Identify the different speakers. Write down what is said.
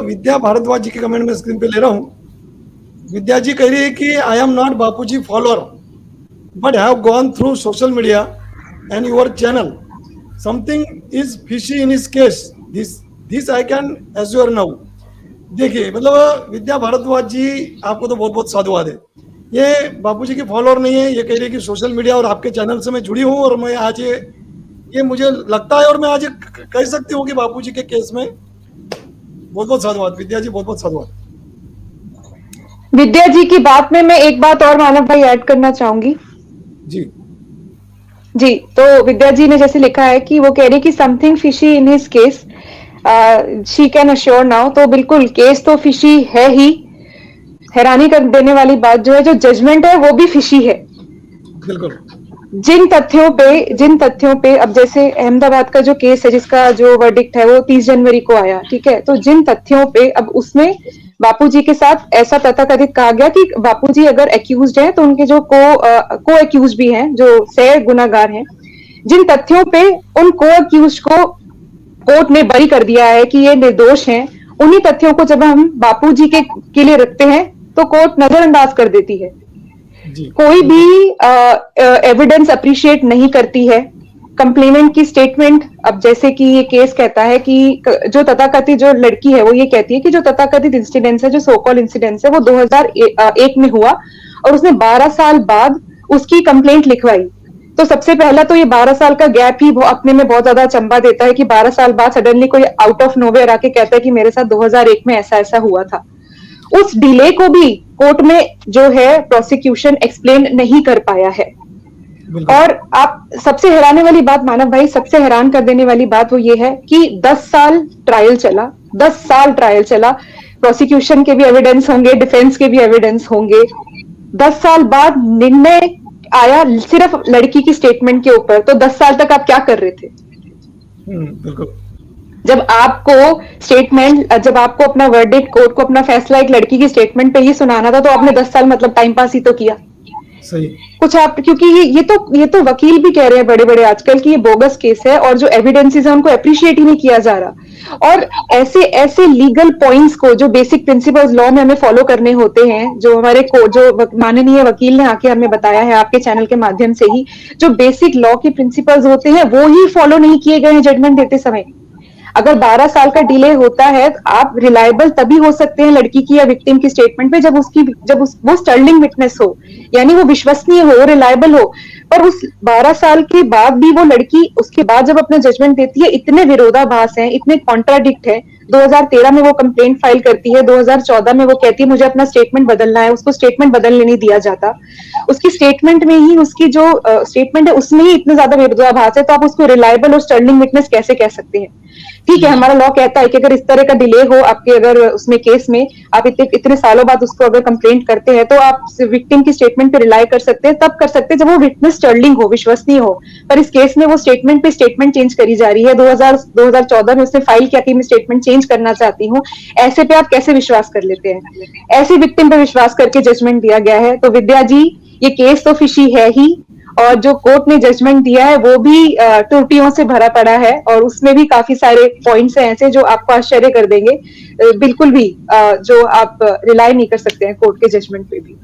Speaker 1: विद्या भारद्वाज जी के कमेंट में स्क्रीन पे ले रहा हूँ। विद्या जी कह रही है कि I am not Bapuji follower but have gone through social media and your channel, something is fishy in his case, this I can assure now. देखिए मतलब विद्या भारद्वाज जी आपको तो बहुत बहुत साधुवाद है। ये बापूजी की फॉलोअर नहीं है, ये कह रही है कि सोशल मीडिया और आपके चैनल से मैं जुड़ी हूँ और मैं आज ये मुझे लगता है और मैं आज कह सकती हूँ कि बापूजी के केस में बहुत बहुत साधुवाद। विद्या जी बहुत बहुत साधुवाद।
Speaker 2: विद्या जी की बात में मैं एक बात और मानव भाई ऐड करना चाहूंगी
Speaker 1: जी
Speaker 2: जी। तो विद्या जी ने जैसे लिखा है कि वो कह रही कि something fishy in his case, she can assure now. तो बिल्कुल केस तो फिशी है ही। हैरानी कर देने वाली बात जो है, जो जजमेंट है वो भी फिशी है।
Speaker 1: बिल्कुल।
Speaker 2: जिन तथ्यों पे अब जैसे अहमदाबाद का जो केस है जिसका जो वर्डिक्ट है वो 30 जनवरी को आया, ठीक है। तो जिन तथ्यों पे अब उसमें बापूजी के साथ ऐसा तथाकथित कहा गया कि बापूजी अगर एक्यूज्ड है तो उनके जो को एक्यूज भी हैं, जो सह गुनाहगार हैं, जिन तथ्यों पे उन को एक्यूज को कोर्ट ने बरी कर दिया है कि ये निर्दोष हैं, उन्हीं तथ्यों को जब हम बापूजी के लिए रखते हैं तो कोर्ट नजरअंदाज कर देती है। कोई भी एविडेंस अप्रिशिएट नहीं करती है। कंप्लेनेंट की स्टेटमेंट, अब जैसे कि ये केस कहता है कि जो तथाकथित जो लड़की है वो ये कहती है कि जो तथाकथित इंसिडेंस है, जो सो कॉल इंसिडेंस है, वो 2001 में हुआ और उसने 12 साल बाद उसकी कंप्लेंट लिखवाई। तो सबसे पहला तो ये 12 साल का गैप ही अपने में बहुत ज्यादा अचंभा देता है कि 12 साल बाद सडनली कोई आउट ऑफ नोवेयर आके कहता है कि मेरे साथ 2001 में ऐसा ऐसा हुआ था। उस डिले को भी कोर्ट में जो है प्रोसिक्यूशन एक्सप्लेन नहीं कर पाया है। और आप सबसे हैरानी वाली बात मानव भाई, सबसे हैरान कर देने वाली बात वो ये है कि 10 साल ट्रायल चला, 10 साल ट्रायल चला। प्रोसिक्यूशन के भी एविडेंस होंगे, डिफेंस के भी एविडेंस होंगे। 10 साल बाद निर्णय आया सिर्फ लड़की की स्टेटमेंट के ऊपर। तो 10 साल तक आप क्या कर रहे थे?
Speaker 1: बिल्कुल।
Speaker 2: जब आपको अपना वर्डिक्ट, कोर्ट को अपना फैसला एक लड़की की स्टेटमेंट पे ही सुनाना था, तो आपने 10 साल मतलब टाइम पास ही तो किया।
Speaker 1: सही।
Speaker 2: कुछ आप, क्योंकि ये तो वकील भी कह रहे हैं बड़े बड़े आजकल कि ये बोगस केस है और जो एविडेंसेस है उनको अप्रिशिएट ही नहीं किया जा रहा। और ऐसे लीगल पॉइंट्स को, जो बेसिक प्रिंसिपल्स लॉ में हमें फॉलो करने होते हैं, जो हमारे को जो माननीय वकील ने आके हमें बताया है आपके चैनल के माध्यम से ही, जो बेसिक लॉ के प्रिंसिपल्स होते हैं वो ही फॉलो नहीं किए गए हैं जजमेंट देते समय। अगर 12 साल का डिले होता है, आप रिलायबल तभी हो सकते हैं लड़की की या विक्टिम की स्टेटमेंट पे जब वो स्टर्लिंग विटनेस हो, यानी वो विश्वसनीय हो, रिलायबल हो। पर उस 12 साल के बाद भी वो लड़की उसके बाद जब अपना जजमेंट देती है, इतने विरोधाभास हैं, इतने कॉन्ट्राडिक्ट है। 2013 में वो कंप्लेंट फाइल करती है, 2014 में वो कहती है मुझे अपना स्टेटमेंट बदलना है, उसको स्टेटमेंट बदलने नहीं दिया जाता। उसकी स्टेटमेंट में ही, उसकी जो स्टेटमेंट है उसमें ही इतने ज्यादा विरोधाभास है, तो आप उसको रिलायबल और स्टर्लिंग विटनेस कैसे कह सकते हैं? ठीक है, हमारा लॉ कहता है कि अगर इस तरह का डिले हो आपके, अगर उसमें केस में आप इतने सालों बाद उसको अगर कंप्लेंट करते हैं, तो आप विक्टिम की स्टेटमेंट पे रिलाई कर सकते हैं, तब कर सकते हैं जब वो विटनेस स्टर्लिंग हो, विश्वसनीय हो। पर इस केस में वो स्टेटमेंट पे स्टेटमेंट चेंज करी जा रही है। 2014 में उसने फाइल किया कि मैं स्टेटमेंट चेंज करना चाहती हूँ। ऐसे पे आप कैसे विश्वास कर लेते हैं? ऐसी विक्टिम पे विश्वास करके जजमेंट दिया गया है। तो विद्या जी, ये केस तो फिशी है ही, और जो कोर्ट ने जजमेंट दिया है वो भी त्रुटियों से भरा पड़ा है, और उसमें भी काफी सारे पॉइंट्स हैं ऐसे जो आपको आश्चर्य कर देंगे। बिल्कुल भी जो आप रिलाई नहीं कर सकते हैं कोर्ट के जजमेंट पे भी।